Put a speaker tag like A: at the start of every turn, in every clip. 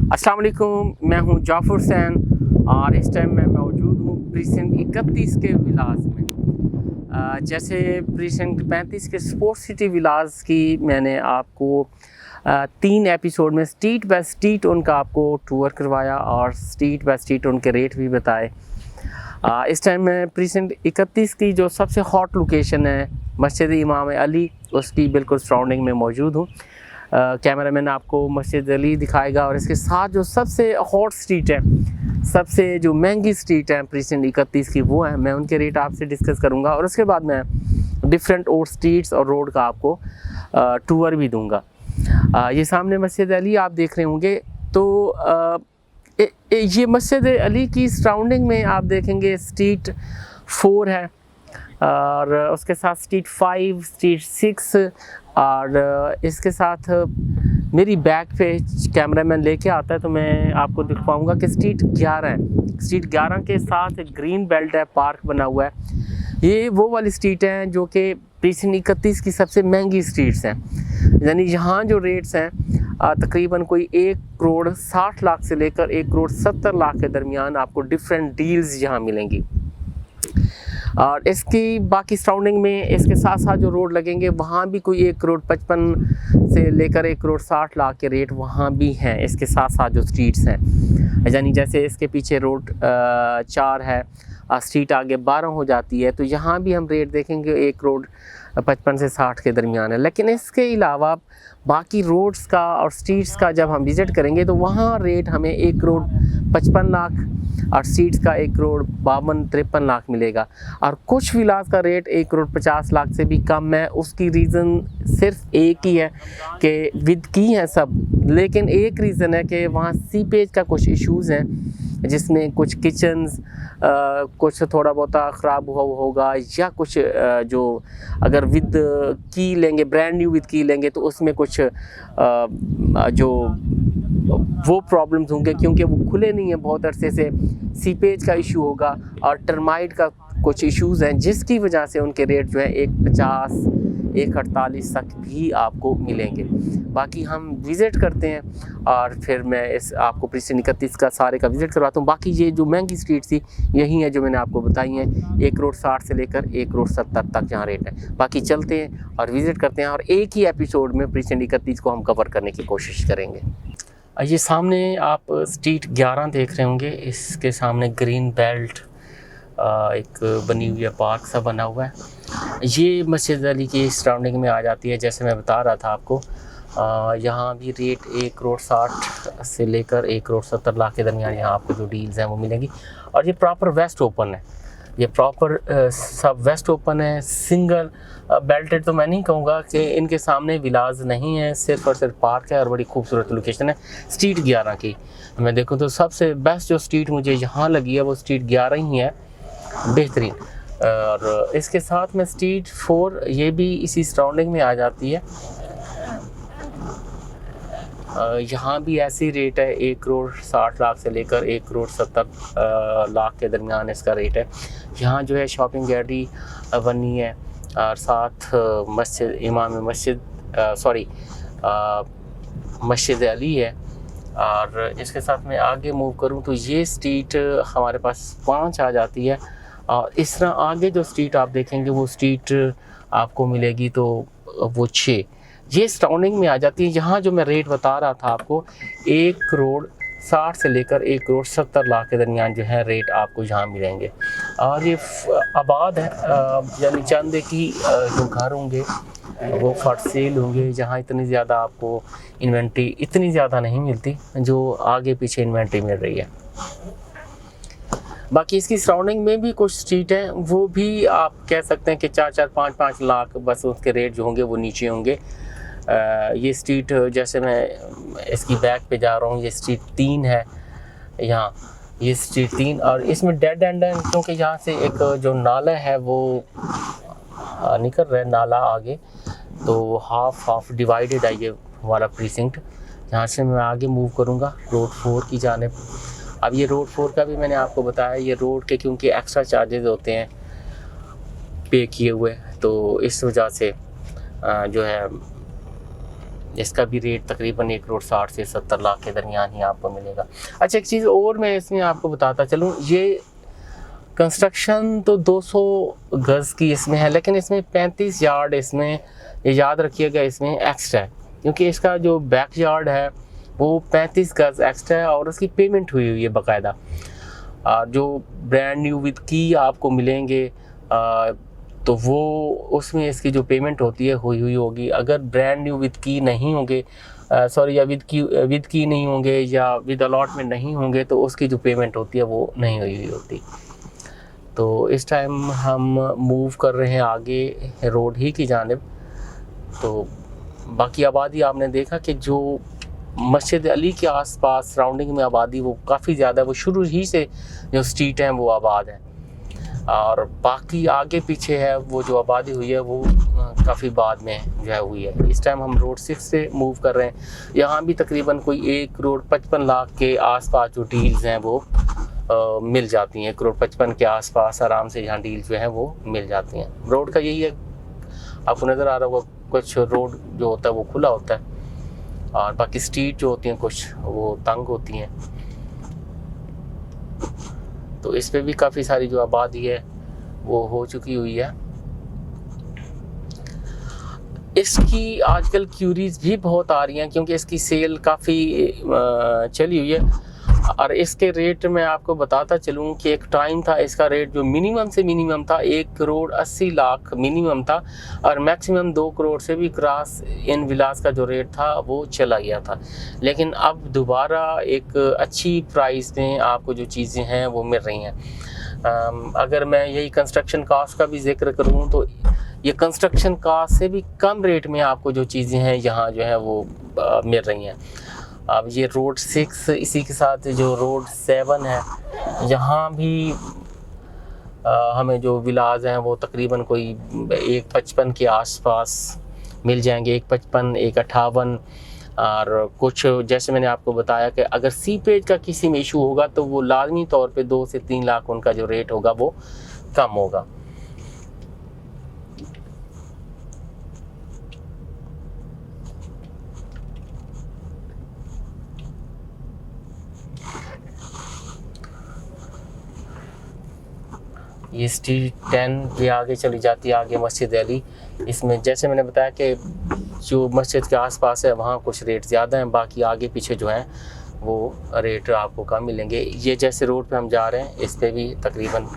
A: अस्सलाम वालेकुम, मैं हूं जाफ़र हुसैन और इस टाइम मैं मौजूद हूं प्रीcinct 31 के विलास में। जैसे प्रीcinct 35 के स्पोर्ट्स सिटी विलास की मैंने आपको 3 एपिसोड में स्ट्रीट बाय स्ट्रीट उनका आपको टूर करवाया और स्ट्रीट बाय स्ट्रीट उनके रेट भी बताए। इस टाइम मैं प्रीcinct 31 की जो सबसे हॉट लोकेशन है मस्जिद इमाम अली, उसकी बिल्कुल सराउंडिंग में मौजूद हूँ। कैमरामैन आपको मस्जिद अली दिखाएगा और इसके साथ जो सबसे हॉट स्ट्रीट है, सबसे जो महंगी स्ट्रीट है प्रीcinct 31 की, वो है। मैं उनके रेट आपसे डिस्कस करूंगा और उसके बाद मैं डिफरेंट और स्ट्रीट्स और रोड का आपको टूर भी दूंगा। ये सामने मस्जिद अली आप देख रहे होंगे, तो ये मस्जिद अली की सराउंडिंग में आप देखेंगे स्ट्रीट 4 है और उसके साथ स्ट्रीट 5, स्ट्रीट 6 और इसके साथ मेरी बैक पे कैमरामैन लेके आता है तो मैं आपको दिखाऊंगा कि स्ट्रीट 11 है। स्ट्रीट 11 के साथ एक ग्रीन बेल्ट है, पार्क बना हुआ है। ये वो वाली स्ट्रीट हैं जो कि प्रीcinct 31 की सबसे महंगी स्ट्रीट्स हैं, यानी यहाँ जो रेट्स हैं तकरीबन कोई 1 करोड़ 60 लाख से लेकर 1 करोड़ 70 लाख के दरमियान आपको डिफरेंट डील्स यहाँ मिलेंगी। और इसकी बाकी सराउंडिंग में इसके साथ साथ जो रोड लगेंगे वहाँ भी कोई 1 करोड़ 55 से लेकर 1 करोड़ 60 लाख के रेट वहाँ भी हैं। इसके साथ साथ जो स्ट्रीट्स हैं, यानी जैसे इसके पीछे रोड 4 है, स्ट्रीट आगे 12 हो जाती है, तो यहाँ भी हम रेट देखेंगे 1 करोड़ 55 से 60 के दरमियान है। लेकिन इसके अलावा बाकी रोड्स का और स्ट्रीट्स का जब हम विज़िट करेंगे तो वहाँ रेट हमें 1 करोड़ 55 लाख और स्ट्रीट्स का 1 करोड़ 52-53 लाख मिलेगा। और कुछ विलास का रेट 1 करोड़ 50 लाख से भी कम है। उसकी रीज़न सिर्फ एक ही है कि विद की हैं सब, लेकिन एक रीज़न है कि वहाँ सीपेज का कुछ इश्यूज़ हैं, जिसमें कुछ किचन्स कुछ थोड़ा बहुत ख़राब हुआ होगा या कुछ जो अगर विद की लेंगे, ब्रांड न्यू विद की लेंगे तो उसमें कुछ जो वो प्रॉब्लम्स होंगे क्योंकि वो खुले नहीं हैं बहुत अरसे से, सीपेज का इशू होगा और टर्माइट का कुछ इश्यूज़ हैं, जिसकी वजह से उनके रेट जो है 150 148 तक भी आपको मिलेंगे। बाकी हम विज़िट करते हैं और फिर मैं इस आपको प्रीcinct 31 का सारे का विज़िट करवाता हूँ। बाकी ये जो महंगी स्ट्रीट थी यही है जो मैंने आपको बताई हैं, 1 करोड़ 60 से लेकर 1 करोड़ 70 तक जहाँ रेट है। बाकी चलते हैं और विज़िट करते हैं और एक ही एपिसोड में प्रीcinct 31 को हम कवर करने की कोशिश करेंगे। ये सामने आप स्ट्रीट 11 देख रहे होंगे, इसके सामने ग्रीन बेल्ट एक बनी हुई है, पार्क सा बना हुआ है। ये मस्जिद अली की सराउंडिंग में आ जाती है। जैसे मैं बता रहा था आपको, यहाँ भी रेट 1 करोड़ 60 से लेकर 1 करोड़ 70 लाख के दरमियान यहाँ आपको जो डील्स हैं वो मिलेंगी। और ये प्रॉपर वेस्ट ओपन है, ये प्रॉपर सब वेस्ट ओपन है, सिंगल बेल्टेड तो मैं नहीं कहूँगा कि इनके सामने विलाज नहीं है, सिर्फ और सिर्फ पार्क है और बड़ी खूबसूरत लोकेशन है स्ट्रीट 11 की। मैं देखूँ तो सबसे बेस्ट जो स्ट्रीट मुझे यहाँ लगी है वो स्ट्रीट 11 ही है, बेहतरीन। और इसके साथ में स्ट्रीट 4 ये भी इसी सराउंडिंग में आ जाती है। यहाँ भी ऐसी रेट है, 1 करोड़ 60 लाख से लेकर 1 करोड़ 70 लाख के दरमियान इसका रेट है। यहाँ जो है शॉपिंग गैलरी बनी है और साथ मस्जिद इमाम मस्जिद मस्जिद अली है। और इसके साथ मैं आगे मूव करूँ तो ये स्ट्रीट हमारे पास 5 आ जाती है और इस तरह आगे जो स्ट्रीट आप देखेंगे वो स्ट्रीट आपको मिलेगी तो वो 6 ये सराउंडिंग में आ जाती है। यहाँ जो मैं रेट बता रहा था आपको 1 करोड़ 60 से लेकर 1 करोड़ 70 लाख के दरमियान जो है रेट आपको यहाँ मिलेंगे। और ये आबाद है, यानी चंद की जो घर होंगे वो फॉर सेल होंगे, जहाँ इतनी ज़्यादा आपको इन्वेंट्री इतनी ज़्यादा नहीं मिलती जो आगे पीछे इन्वेंट्री मिल रही है। बाकी इसकी सराउंडिंग में भी कुछ स्ट्रीट हैं, वो भी आप कह सकते हैं कि 4-4 5-5 लाख बस उसके रेट जो होंगे वो नीचे होंगे। ये स्ट्रीट जैसे मैं इसकी बैक पे जा रहा हूँ, ये स्ट्रीट 3 है यहाँ, ये स्ट्रीट 3 और इसमें डेड एंड है क्योंकि यहाँ से एक जो नाला है वो निकल रहा है नाला आगे, तो हाफ डिवाइडेड है ये हमारा प्रीcinct। यहाँ से मैं आगे मूव करूँगा रोड 4 की जानिब। अब ये रोड 4 का भी मैंने आपको बताया, ये रोड के क्योंकि एक्स्ट्रा चार्जेस होते हैं पे किए हुए, तो इस वजह से जो है इसका भी रेट तकरीबन 1,60 से 70 लाख के दरमियान ही आपको मिलेगा। अच्छा, एक चीज़ और मैं इसमें आपको बताता चलूँ, ये कंस्ट्रक्शन तो 200 गज़ की इसमें है, लेकिन इसमें 35 यार्ड इसमें, ये याद रखिएगा, इसमें एक्स्ट्रा है, क्योंकि इसका जो बैक यार्ड है वो 35 गज़ एक्स्ट्रा है और उसकी पेमेंट हुई हुई है बाकायदा। जो ब्रांड न्यू विद की आपको मिलेंगे तो वो उसमें इसकी जो पेमेंट होती है हुई हुई होगी। अगर ब्रांड न्यू विद की नहीं होंगे, या विद की नहीं होंगे या विद अलॉटमेंट नहीं होंगे, तो उसकी जो पेमेंट होती है वो नहीं हुई हुई होती। तो इस टाइम हम मूव कर रहे हैं आगे रोड ही की जानिब। तो बाकी आबादी आपने देखा कि जो मस्जिद अली के आसपास सराउंडिंग में आबादी वो काफ़ी ज़्यादा, वो शुरू ही से जो स्ट्रीट हैं वो आबाद है, और बाकी आगे पीछे है वो जो आबादी हुई है वो काफ़ी बाद में जो है हुई है। इस टाइम हम रोड 6 से मूव कर रहे हैं। यहाँ भी तकरीबन कोई 1 करोड़ 55 लाख के आसपास जो डील्स हैं वो मिल जाती हैं। 1 करोड़ 55 के आसपास आराम से यहाँ डील जो है वो मिल जाती हैं। रोड का यही है, आपको नज़र आ रहा होगा, कुछ रोड जो होता है वो खुला होता है और बाकी स्ट्रीट जो होती हैं कुछ वो तंग होती हैं। तो इस पे भी काफ़ी सारी जो आबादी है वो हो चुकी हुई है। इसकी आजकल क्यूरीज भी बहुत आ रही हैं क्योंकि इसकी सेल काफ़ी चली हुई है। और इसके रेट मैं आपको बताता चलूँ कि एक टाइम था इसका रेट जो मिनिमम से मिनिमम था 1 करोड़ 80 लाख मिनिमम था, और मैक्सिमम 2 करोड़ से भी क्रॉस इन विलास का जो रेट था वो चला गया था। लेकिन अब दोबारा एक अच्छी प्राइस में आपको जो चीज़ें हैं वो मिल रही हैं। अगर मैं यही कंस्ट्रक्शन कास्ट का भी जिक्र करूँ तो ये कंस्ट्रक्शन कास्ट से भी कम रेट में आपको जो चीज़ें हैं यहाँ जो है वो मिल रही हैं। अब ये रोड 6, इसी के साथ जो रोड 7 है, यहाँ भी हमें जो विलाज हैं वो तकरीबन कोई 155 के आसपास मिल जाएंगे, 155, 158। और कुछ जैसे मैंने आपको बताया कि अगर सीपेज का किसी में इशू होगा तो वो लाजमी तौर पे 2 से 3 लाख उनका जो रेट होगा वो कम होगा। ये स्ट्रीट 10 भी आगे चली जाती है, आगे मस्जिद अली। इसमें जैसे मैंने बताया कि जो मस्जिद के आसपास है वहाँ कुछ रेट ज़्यादा हैं, बाकी आगे पीछे जो हैं वो रेट आपको कम मिलेंगे। ये जैसे रोड पे हम जा रहे हैं इस पे भी तकरीबन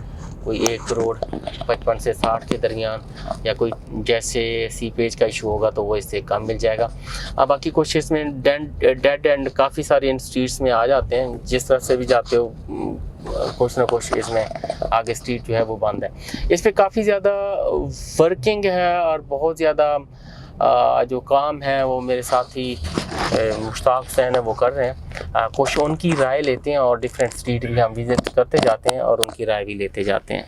A: कोई 1 करोड़ 55 से 60 के दरमियान, या कोई जैसे सीपेज का इशू होगा तो वो इससे कम मिल जाएगा। अब बाकी कुछ इसमें डेड एंड काफ़ी सारे इन स्ट्रीट्स में आ जाते हैं, जिस तरह से भी जाते हो कुछ ना कुछ इसमें आगे स्ट्रीट जो है वो बंद है। इस पर काफ़ी ज़्यादा वर्किंग है और बहुत ज़्यादा जो काम है वो मेरे साथी मुश्ताक हुसैन है वो कर रहे हैं। कुछ उनकी राय लेते हैं और डिफरेंट स्ट्रीट भी हम विज़िट करते जाते हैं और उनकी राय भी लेते जाते हैं।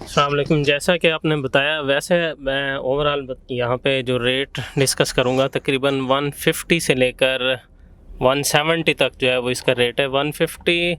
B: अस्सलाम वालेकुम। जैसा कि आपने बताया वैसे मैं ओवरऑल यहाँ पे जो रेट डिस्कस करूँगा तकरीबन 150 से लेकर 170 तक जो है वो इसका रेट है। 150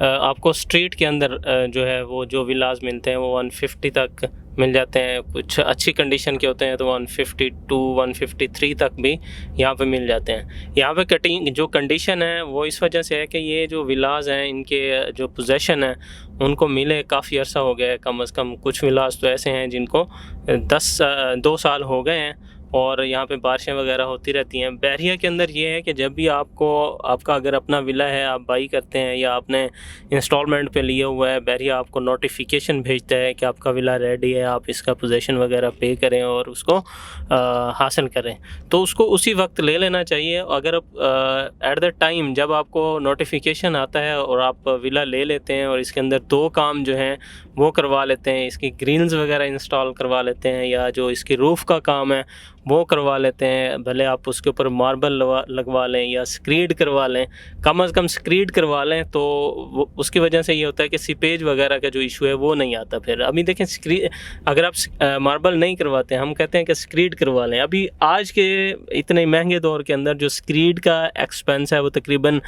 B: आपको स्ट्रीट के अंदर जो है वो जो विलाज मिलते हैं वो 150 तक मिल जाते हैं। कुछ अच्छी कंडीशन के होते हैं तो 152 153 तक भी यहाँ पे मिल जाते हैं। यहाँ पे कटिंग जो कंडीशन है वो इस वजह से है कि ये जो विलाज हैं इनके जो पोजेसन है उनको मिले काफ़ी अर्सा हो गया है। कम से कम कुछ विलाज तो ऐसे हैं जिनको 2 साल हो गए हैं और यहाँ पे बारिशें वगैरह होती रहती हैं। बहरिया के अंदर ये है कि जब भी आपका अगर अपना विला है, आप बाई करते हैं या आपने इंस्टॉलमेंट पे लिया हुआ है, बहरिया आपको नोटिफिकेशन भेजता है कि आपका विला रेडी है, आप इसका पोजीशन वगैरह पे करें और उसको हासिल करें। तो उसको उसी वक्त ले लेना चाहिए। अगर एट द टाइम जब आपको नोटिफिकेशन आता है और आप विला ले लेते हैं और इसके अंदर 2 काम जो हैं वो करवा लेते हैं, इसकी ग्रिल्स वगैरह इंस्टॉल करवा लेते हैं या जो इसकी रूफ़ का काम है वो करवा लेते हैं, भले आप उसके ऊपर मार्बल लगवा लें या स्क्रीड करवा लें, कम से कम स्क्रीड करवा लें तो उसकी वजह से ये होता है कि सीपेज वगैरह का जो इशू है वो नहीं आता। फिर अभी देखें अगर आप मार्बल नहीं करवाते, हम कहते हैं कि स्क्रीड करवा लें। अभी आज के इतने महंगे दौर के अंदर जो स्क्रीड का एक्सपेंस है वो तकरीबन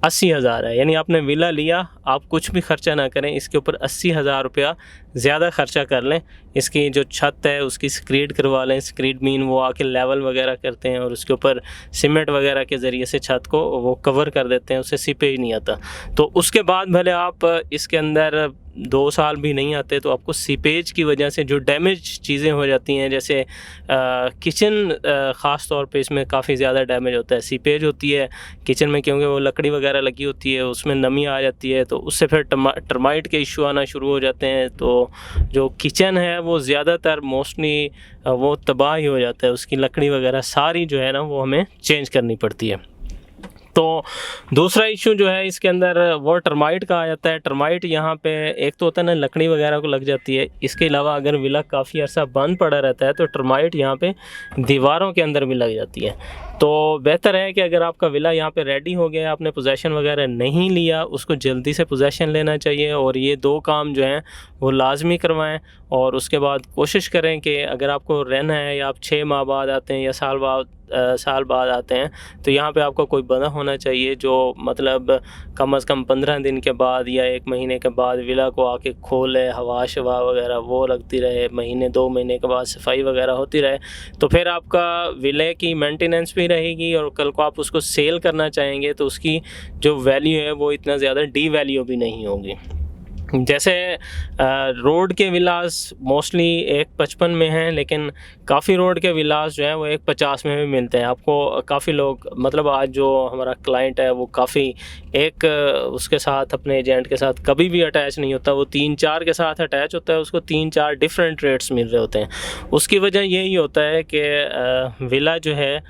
B: 80,000 है। यानी आपने विला लिया, आप कुछ भी ख़र्चा ना करें, इसके ऊपर 80,000 रुपया ज़्यादा ख़र्चा कर लें। इसकी जो छत है उसकी स्क्रीड करवा लें। स्क्रीड मीन वो आके लेवल वगैरह करते हैं और उसके ऊपर सीमेंट वगैरह के ज़रिए से छत को वो कवर कर देते हैं, उससे सीपेज नहीं आता। तो उसके बाद भले आप इसके अंदर 2 साल भी नहीं आते तो आपको सीपेज की वजह से जो डैमेज चीज़ें हो जाती हैं, जैसे किचन ख़ास तौर पे इसमें काफ़ी ज़्यादा डैमेज होता है। सीपेज होती है किचन में क्योंकि वो लकड़ी वगैरह लगी होती है, उसमें नमी आ जाती है, तो उससे फिर टर्माइट के इशू आना शुरू हो जाते हैं। तो जो किचन है वो ज़्यादातर मोस्टली वो तबाह ही हो जाता है, उसकी लकड़ी वगैरह सारी जो है ना वो हमें चेंज करनी पड़ती है। तो दूसरा इशू जो है इसके अंदर वो टर्माइट का आ जाता है। टर्माइट यहाँ पे एक तो होता है ना लकड़ी वगैरह को लग जाती है, इसके अलावा अगर विला काफ़ी अर्सा बंद पड़ा रहता है तो टर्माइट यहाँ पे दीवारों के अंदर भी लग जाती है। तो बेहतर है कि अगर आपका विला यहाँ पे रेडी हो गया, आपने पोजेसन वगैरह नहीं लिया, उसको जल्दी से पोजेसन लेना चाहिए और ये 2 काम जो हैं वो लाजमी करवाएं। और उसके बाद कोशिश करें कि अगर आपको रहना है या आप 6 माह बाद आते हैं या साल बाद आते हैं तो यहाँ पे आपको कोई बंदा होना चाहिए जो मतलब कम से कम 15 दिन के बाद या 1 महीने के बाद विला को आके खोले, हवा शवा वगैरह वो लगती रहे, महीने 2 महीने के बाद सफाई वगैरह होती रहे, तो फिर आपका विले की मेंटेनेंस भी रहेगी और कल को आप उसको सेल करना चाहेंगे तो उसकी जो वैल्यू है वो इतना ज़्यादा डी वैल्यू भी नहीं होगी। जैसे रोड के विलास मोस्टली 155 में हैं, लेकिन काफ़ी रोड के विलास जो हैं वो 150 में भी मिलते हैं आपको। काफ़ी लोग मतलब आज जो हमारा क्लाइंट है वो काफ़ी एक उसके साथ अपने एजेंट के साथ कभी भी अटैच नहीं होता, वो 3-4 के साथ अटैच होता है, उसको 3-4 डिफरेंट रेट्स मिल रहे होते हैं। उसकी वजह यही होता है कि विला जो है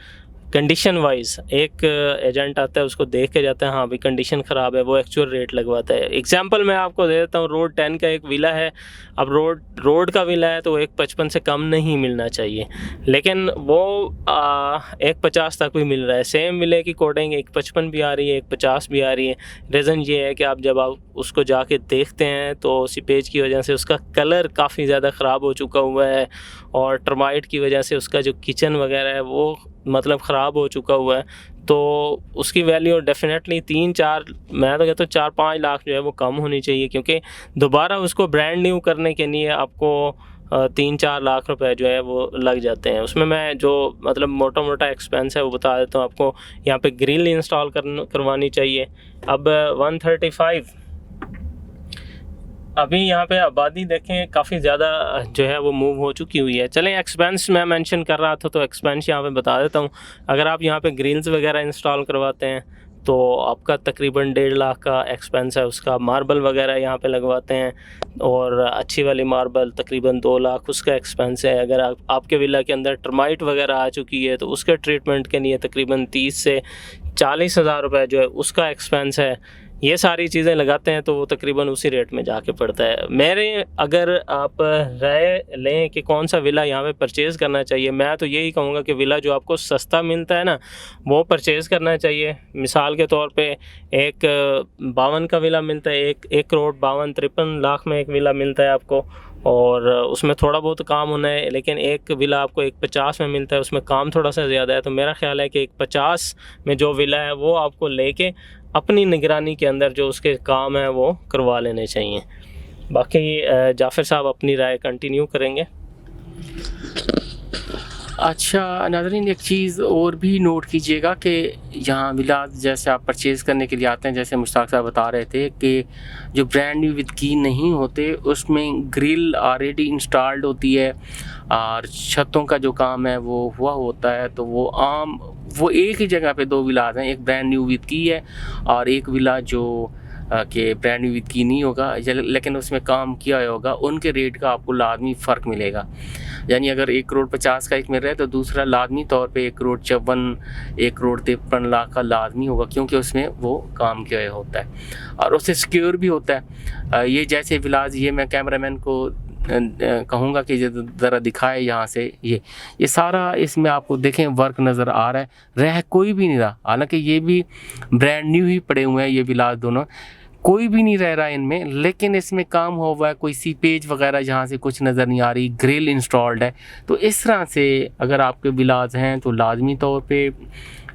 B: कंडीशन वाइज एक एजेंट आता है, उसको देख के जाता है, हाँ भाई कंडीशन ख़राब है, वो एक्चुअल रेट लगवाता है। एग्जांपल मैं आपको दे देता हूँ, रोड 10 का एक विला है। अब रोड का विला है तो 155 से कम नहीं मिलना चाहिए, लेकिन वो 150 तक भी मिल रहा है। सेम विले की कोडिंग 155 भी आ रही है, 150 भी आ रही है। रीज़न ये है कि आप जब आप उसको जाके देखते हैं तो सीपेज की वजह से उसका कलर काफ़ी ज़्यादा ख़राब हो चुका हुआ है और टर्माइट की वजह से उसका जो किचन वगैरह है वो मतलब ख़राब हो चुका हुआ है। तो उसकी वैल्यू डेफिनेटली 3-4 मैं तो कहता हूँ 4-5 लाख जो है वो कम होनी चाहिए, क्योंकि दोबारा उसको ब्रांड न्यू करने के लिए आपको 3-4 लाख रुपए जो है वो लग जाते हैं। उसमें मैं जो मतलब मोटा एक्सपेंस है वो बता देता हूँ आपको। यहाँ पे ग्रिल इंस्टॉल करवानी चाहिए। अब 135 अभी यहाँ पे आबादी देखें काफ़ी ज़्यादा जो है वो मूव हो चुकी हुई है। चलें एक्सपेंस मैं मेंशन कर रहा था तो एक्सपेंस यहाँ पे बता देता हूँ। अगर आप यहाँ पे ग्रिल्स वगैरह इंस्टॉल करवाते हैं तो आपका तकरीबन 1.5 लाख का एक्सपेंस है उसका। मार्बल वगैरह यहाँ पे लगवाते हैं और अच्छी वाली मार्बल तकरीबन 2 लाख उसका एक्सपेंस है। अगर आपके विला के अंदर टर्माइट वगैरह आ चुकी है तो उसके ट्रीटमेंट के लिए तकरीबन 30 से 40 हज़ार रुपये जो है उसका एक्सपेंस है। ये सारी चीज़ें लगाते हैं तो वो तकरीबन उसी रेट में जाके पड़ता है। मेरे अगर आप राय लें कि कौन सा विला यहाँ पे परचेज़ करना चाहिए, मैं तो यही कहूँगा कि विला जो आपको सस्ता मिलता है ना वो परचेज़ करना चाहिए। मिसाल के तौर पे एक 52 का विला मिलता है, 1 करोड़ 52-53 लाख में एक विला मिलता है आपको, और उसमें थोड़ा बहुत काम होना है। लेकिन एक विला आपको 150 में मिलता है, उसमें काम थोड़ा सा ज़्यादा है। तो मेरा ख्याल है कि 150 में जो विला है वो आपको लेके अपनी निगरानी के अंदर जो उसके काम है वो करवा लेने चाहिए। बाकी जाफ़र साहब अपनी राय कंटिन्यू करेंगे।
A: अच्छा नाज़रीन, एक चीज़ और भी नोट कीजिएगा कि यहाँ विला जैसे आप परचेज़ करने के लिए आते हैं, जैसे मुश्ताक साहब बता रहे थे कि जो ब्रांड न्यू विद की नहीं होते उसमें ग्रिल ऑलरेडी इंस्टॉल्ड होती है और छतों का जो काम है वो हुआ होता है। तो वो एक ही जगह पे 2 विलाज हैं, एक ब्रांड न्यू विद की है और एक विला जो कि ब्रांड न्यू विद की नहीं होगा लेकिन उसमें काम किया होगा। उनके रेट का आपको लाजमी फ़र्क मिलेगा। यानी अगर 1 करोड़ 50 का एक मिल रहा है तो दूसरा लाजमी तौर पे 1 करोड़ 54, 1 करोड़ 53 लाख का लाजमी होगा, क्योंकि उसमें वो काम किया होता है और उससे सिक्योर भी होता है। ये जैसे विलाज, ये मैं कैमरामैन को कहूँगा कि ज़रा दिखाए यहाँ से, ये सारा इसमें आपको देखें वर्क नज़र आ रहा है, रह कोई भी नहीं रहा। हालांकि ये भी ब्रांड न्यू ही पड़े हुए हैं ये विलाज दोनों, कोई भी नहीं रह रहा है इनमें, लेकिन इसमें काम हुआ है। कोई सीपेज वगैरह जहाँ से कुछ नज़र नहीं आ रही, ग्रिल इंस्टॉल्ड है। तो इस तरह से अगर आपके विलाज हैं तो लाजमी तौर पे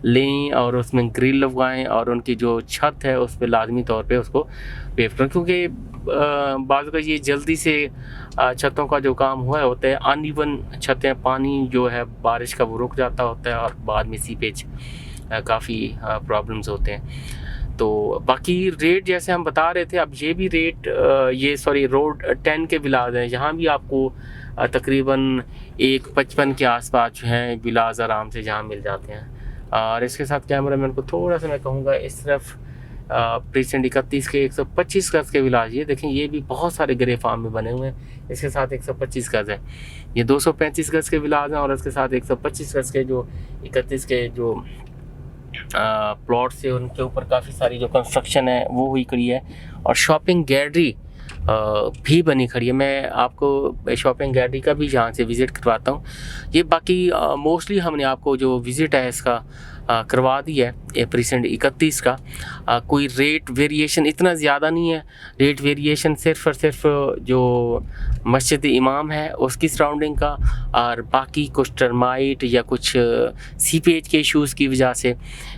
A: लें और उसमें ग्रिल लगवाएं और उनकी जो छत है उस पर लाजमी तौर पे उसको पेव करें, क्योंकि बाज़ का ये जल्दी से छतों का जो काम हुआ होता है, अनइवन छतें, पानी जो है बारिश का वो रुक जाता होता है और बाद में सीपेज काफ़ी प्रॉब्लम्स होते हैं। तो बाकी रेट जैसे हम बता रहे थे, अब ये भी रेट रोड 10 के विलाज हैं, यहाँ भी आपको तकरीबन 1.55 के आसपास जो हैं विलाज आराम से जहाँ मिल जाते हैं। और इसके साथ कैमरामैन को थोड़ा सा मैं कहूँगा इस तरफ प्रीसेंट 31 के 125 गज के विलाज, ये देखें ये भी बहुत सारे ग्रे फार्म में बने हुए हैं। इसके साथ 125 गज है, ये 235 गज के विलाज हैं और इसके साथ 125 गज के जो 31 के जो प्लॉट से उनके ऊपर काफ़ी सारी जो कंस्ट्रक्शन है वो हुई खड़ी है और शॉपिंग गैलरी भी बनी खड़ी है। मैं आपको शॉपिंग गैलरी का भी यहाँ से विज़िट करवाता हूँ। ये बाकी मोस्टली हमने आपको जो विज़िट है इसका करवा दी है प्रीसेंट 31 का। कोई रेट वेरिएशन इतना ज़्यादा नहीं है, रेट वेरिएशन सिर्फ़ और सिर्फ जो मस्जिद इमाम है उसकी सराउंडिंग का, और बाकी कुछ टर्माइट या कुछ सीपेज के इश्यूज़ की वजह से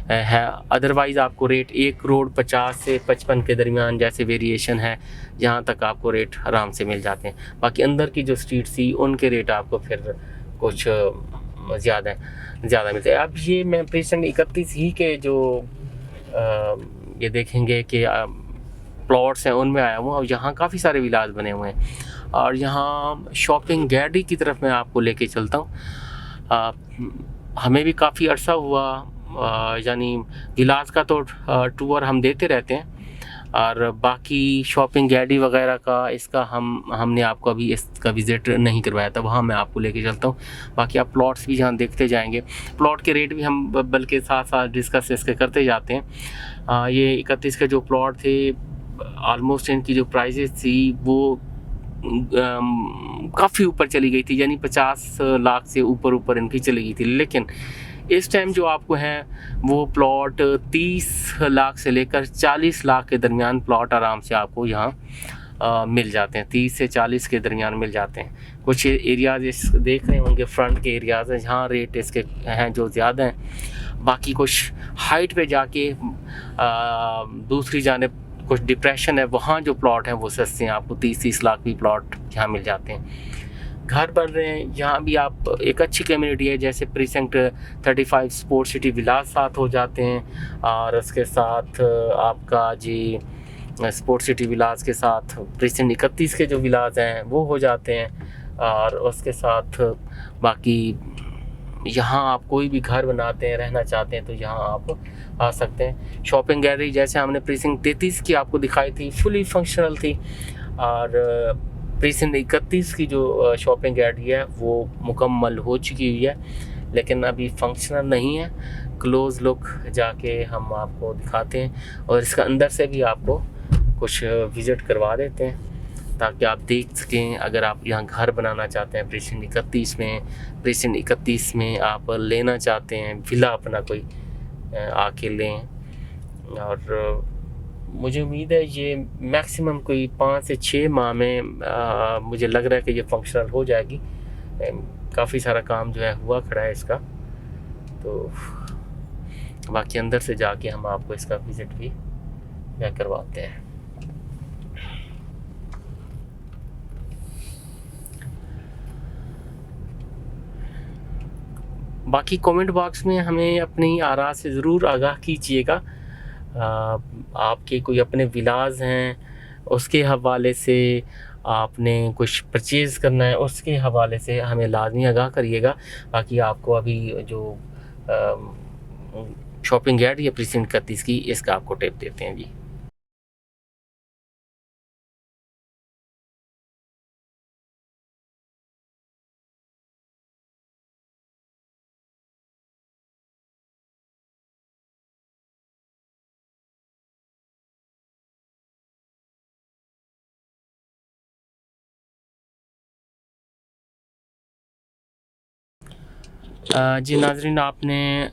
A: है। अदरवाइज़ आपको रेट 1 करोड़ 50 से 55 के दरमियान जैसे वेरिएशन है, यहाँ तक आपको रेट आराम से मिल जाते हैं। बाकी अंदर की जो स्ट्रीट थी उनके रेट आपको फिर कुछ ज़्यादा मिलते हैं। अब ये मैं प्रीसेंट 31 ही के जो ये देखेंगे कि प्लॉट्स हैं उनमें आया हूँ और यहाँ काफ़ी सारे विलाज बने हुए हैं और यहाँ शॉपिंग गैलरी की तरफ मैं आपको लेके चलता हूँ। हमें भी काफ़ी अर्सा हुआ यानी विलाज का तो टूर हम देते रहते हैं और बाकी शॉपिंग गैलरी वगैरह का इसका हमने आपको अभी इसका विज़िट नहीं करवाया था, वहाँ मैं आपको लेके चलता हूँ। बाकी आप प्लॉट्स भी जहाँ देखते जाएंगे, प्लॉट के रेट भी हम बल्कि साथ साथ डिस्कस इसके करते जाते हैं। ये 31 के जो प्लॉट थे ऑलमोस्ट इनकी जो प्राइसेस थी वो काफ़ी ऊपर चली गई थी, यानी 50 लाख से ऊपर इनकी चली गई थी। लेकिन इस टाइम जो आपको है वो प्लॉट 30 लाख से लेकर 40 लाख के दरमियान प्लॉट आराम से आपको यहाँ मिल जाते हैं, 30 से 40 के दरमियान मिल जाते हैं। कुछ एरियाज़ इस देख रहे होंगे फ्रंट के एरियाज़ हैं जहाँ रेट इसके हैं जो ज़्यादा हैं। बाकी कुछ हाइट पे जाके दूसरी जानिब कुछ डिप्रेशन है, वहाँ जो प्लॉट हैं वो सस्ते हैं, आपको 30 लाख भी प्लॉट यहाँ मिल जाते हैं। घर बन रहे हैं, यहाँ भी आप एक अच्छी कम्युनिटी है, जैसे प्रीसेंट 35 स्पोर्ट्स सिटी विलाज साथ हो जाते हैं और उसके साथ आपका जी स्पोर्ट्स सिटी विलाज के साथ प्रीसेंट 31 के जो विलाज हैं वो हो जाते हैं। और उसके साथ बाकी यहाँ आप कोई भी घर बनाते हैं, रहना चाहते हैं तो यहाँ आप आ सकते हैं। शॉपिंग गैलरी जैसे हमने प्रीसेंट 33 की आपको दिखाई थी फुली फंक्शनल थी और प्रीसेंट 31 की जो शॉपिंग गैलरी है वो मुकम्मल हो चुकी हुई है, लेकिन अभी फंक्शनल नहीं है। क्लोज़ लुक जाके हम आपको दिखाते हैं और इसका अंदर से भी आपको कुछ विज़िट करवा देते हैं ताकि आप देख सकें। अगर आप यहाँ घर बनाना चाहते हैं प्रीसेंट 31 में आप लेना चाहते हैं विला अपना कोई आके लें। और मुझे उम्मीद है ये मैक्सिमम कोई 5 से 6 माह में मुझे लग रहा है कि ये फंक्शनल हो जाएगी। काफ़ी सारा काम जो है हुआ खड़ा है इसका, तो बाकी अंदर से जाके हम आपको इसका विज़िट भी करवाते हैं। बाकी कमेंट बॉक्स में हमें अपनी आरा से ज़रूर आगाह कीजिएगा। आपके कोई अपने विलाज हैं उसके हवाले से, आपने कुछ परचेज़ करना है उसके हवाले से हमें लाजमी आगाह करिएगा। बाकी आपको अभी जो शॉपिंग गैलरी है प्रीसेंट 31 की, इसका आपको टिप देते हैं जी। जी नाज़रीन, आपने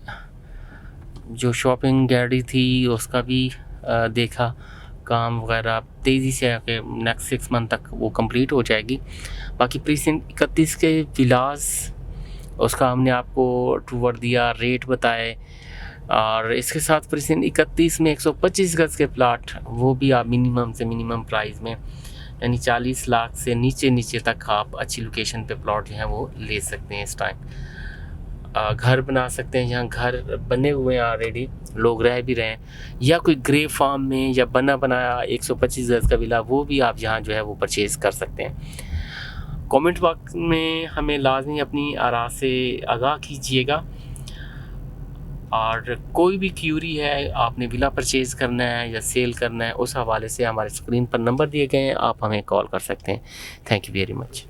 A: जो शॉपिंग गैलरी थी उसका भी देखा, काम वगैरह तेज़ी से आके नेक्स्ट 6 मंथ तक वो कंप्लीट हो जाएगी। बाकी प्रीसेंट 31 के विलास उसका हमने आपको टूर दिया, रेट बताए, और इसके साथ प्रीसेंट 31 में 125 गज के प्लाट, वो भी आप मिनिमम से मिनिमम प्राइस में, यानी 40 लाख से नीचे नीचे तक आप अच्छी लोकेशन पे प्लॉट जो है वो ले सकते हैं। इस टाइम घर बना सकते हैं, यहाँ घर बने हुए हैं ऑलरेडी, लोग रह भी रहे हैं, या कोई ग्रे फार्म में या बना बनाया 125 गज का विला, वो भी आप यहाँ जो है वो परचेज़ कर सकते हैं। कमेंट बॉक्स में हमें लाजमी अपनी आरा से आगाह कीजिएगा, और कोई भी क्यूरी है, आपने विला परचेज़ करना है या सेल करना है, उस हवाले से हमारे स्क्रीन पर नंबर दिए गए हैं, आप हमें कॉल कर सकते हैं। Thank you very much.